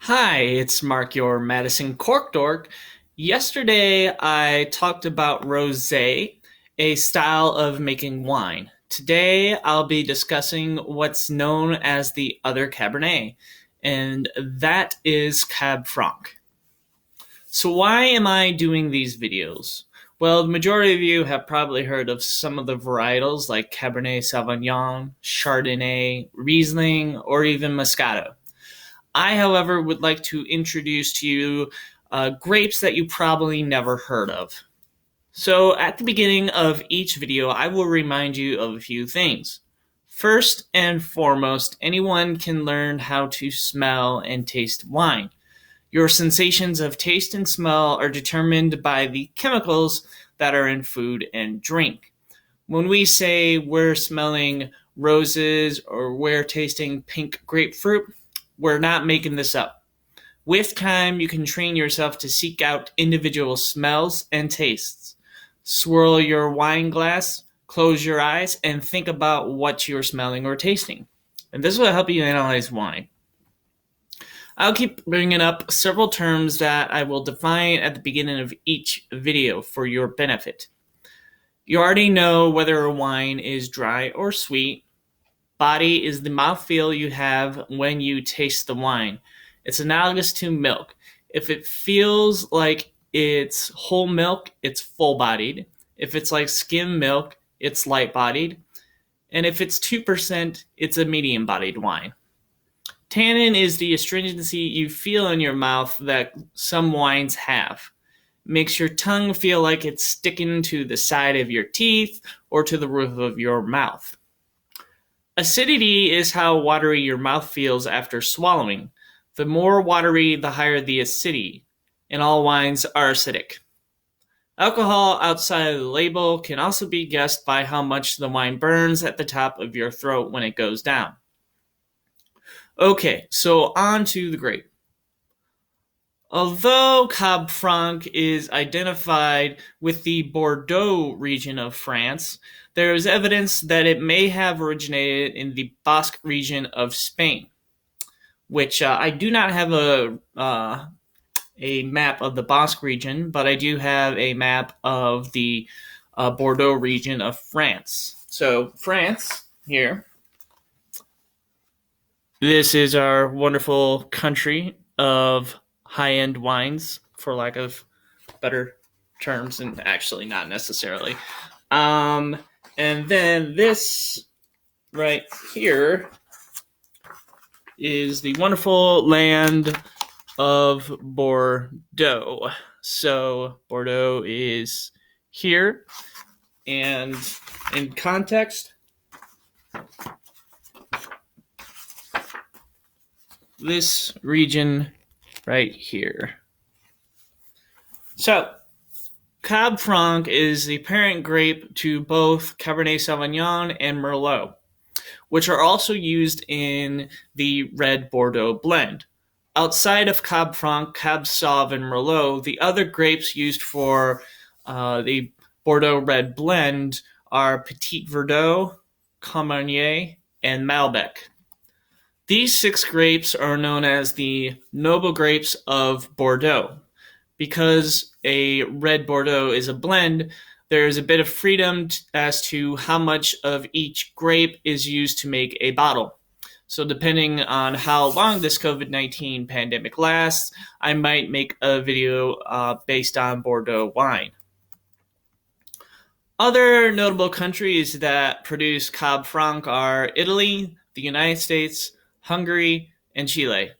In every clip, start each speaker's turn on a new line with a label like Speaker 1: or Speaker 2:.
Speaker 1: Hi, it's Mark, your Madison Cork Dork. Yesterday I talked about rosé, a style of making wine. Today I'll be discussing what's known as the other Cabernet, and that is Cab Franc. So why am I doing these videos? Well, the majority of you have probably heard of some of the varietals like Cabernet Sauvignon, Chardonnay, Riesling, or even Moscato. I, however, would like to introduce to you grapes that you probably never heard of. So, at the beginning of each video, I will remind you of a few things. First and foremost, anyone can learn how to smell and taste wine. Your sensations of taste and smell are determined by the chemicals that are in food and drink. When we say we're smelling roses or we're tasting pink grapefruit, we're not making this up. With time, you can train yourself to seek out individual smells and tastes. Swirl your wine glass, close your eyes, and think about what you're smelling or tasting. And this will help you analyze wine. I'll keep bringing up several terms that I will define at the beginning of each video for your benefit. You already know whether a wine is dry or sweet. Body is the mouthfeel you have when you taste the wine. It's analogous to milk. If it feels like it's whole milk, it's full-bodied. If it's like skim milk, it's light-bodied. And if it's 2%, it's a medium-bodied wine. Tannin is the astringency you feel in your mouth that some wines have. Makes your tongue feel like it's sticking to the side of your teeth or to the roof of your mouth. Acidity is how watery your mouth feels after swallowing. The more watery, the higher the acidity, and all wines are acidic. Alcohol outside of the label can also be guessed by how much the wine burns at the top of your throat when it goes down. Okay, so on to the grape. Although Cab Franc is identified with the Bordeaux region of France, there is evidence that it may have originated in the Basque region of Spain, which I do not have a map of the Basque region, but I do have a map of the Bordeaux region of France. So France, here, this is our wonderful country of high-end wines, for lack of better terms, and actually not necessarily. And then this right here is the wonderful land of Bordeaux. So Bordeaux is here, and in context, this region right here. So, Cab Franc is the parent grape to both Cabernet Sauvignon and Merlot, which are also used in the red Bordeaux blend. Outside of Cab Franc, Cab Sauv, and Merlot, the other grapes used for the Bordeaux red blend are Petit Verdot, Carmenere, and Malbec. These 6 grapes are known as the noble grapes of Bordeaux. Because a red Bordeaux is a blend, there is a bit of freedom as to how much of each grape is used to make a bottle. So depending on how long this COVID-19 pandemic lasts, I might make a video based on Bordeaux wine. Other notable countries that produce Cab Franc are Italy, the United States, Hungary, and Chile.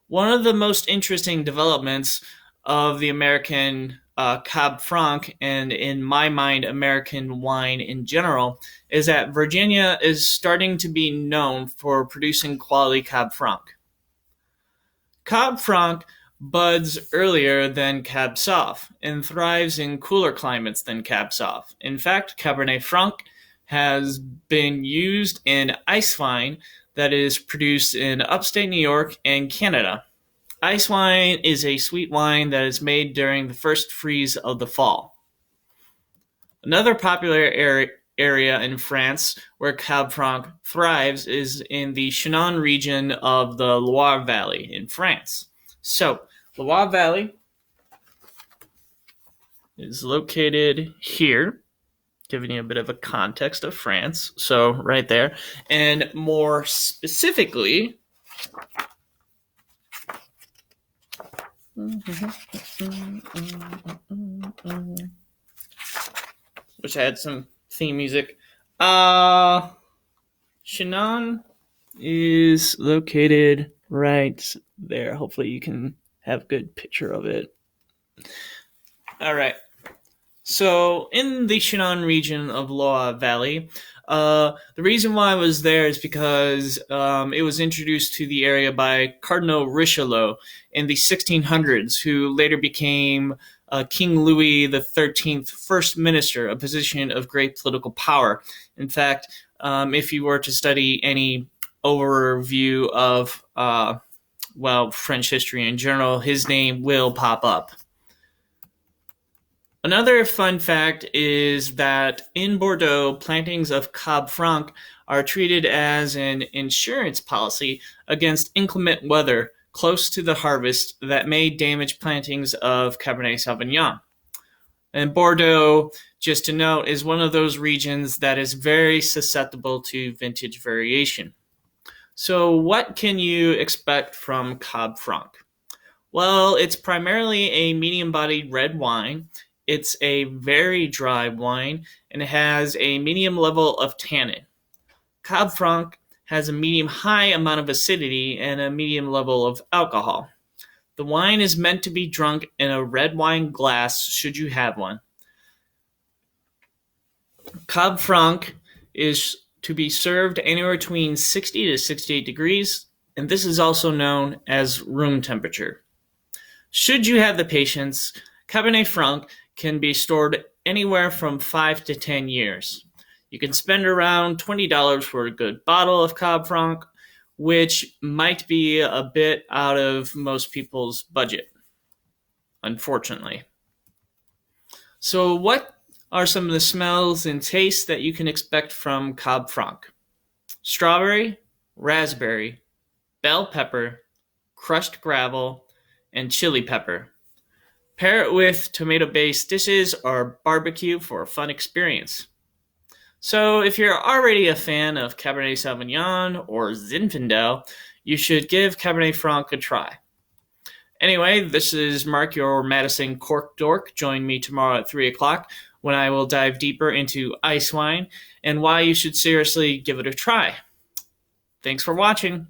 Speaker 1: One of the most interesting developments of the American Cab Franc, and in my mind, American wine in general, is that Virginia is starting to be known for producing quality Cab Franc. Cab Franc buds earlier than Cab Sauv and thrives in cooler climates than Cab Sauv. In fact, Cabernet Franc has been used in ice wine that is produced in upstate New York and Canada. Ice wine is a sweet wine that is made during the first freeze of the fall. Another popular area in France where Cab Franc thrives is in the Chinon region of the Loire Valley in France. So, Loire Valley is located here, giving you a bit of a context of France. So, right there. And more specifically, wish I had some theme music. Chinon is located right there. Hopefully you can have a good picture of it. All right. So in the Chinon region of Loire Valley, the reason why I was there is because it was introduced to the area by Cardinal Richelieu in the 1600s, who later became King Louis XIII first minister, a position of great political power. In fact, if you were to study any overview of French history in general, his name will pop up. Another fun fact is that in Bordeaux, plantings of Cab Franc are treated as an insurance policy against inclement weather close to the harvest that may damage plantings of Cabernet Sauvignon. And Bordeaux, just to note, is one of those regions that is very susceptible to vintage variation. So what can you expect from Cab Franc? Well, it's primarily a medium-bodied red wine. It's a very dry wine, and it has a medium level of tannin. Cab Franc has a medium-high amount of acidity and a medium level of alcohol. The wine is meant to be drunk in a red wine glass, should you have one. Cab Franc is to be served anywhere between 60 to 68 degrees, and this is also known as room temperature. Should you have the patience, Cabernet Franc can be stored anywhere from 5 to 10 years. You can spend around $20 for a good bottle of Cab Franc, which might be a bit out of most people's budget, unfortunately. So what are some of the smells and tastes that you can expect from Cab Franc? Strawberry, raspberry, bell pepper, crushed gravel, and chili pepper. Pair it with tomato-based dishes or barbecue for a fun experience. So if you're already a fan of Cabernet Sauvignon or Zinfandel, you should give Cabernet Franc a try. Anyway, this is Mark, your Madison Cork Dork. Join me tomorrow at 3 o'clock when I will dive deeper into ice wine and why you should seriously give it a try. Thanks for watching.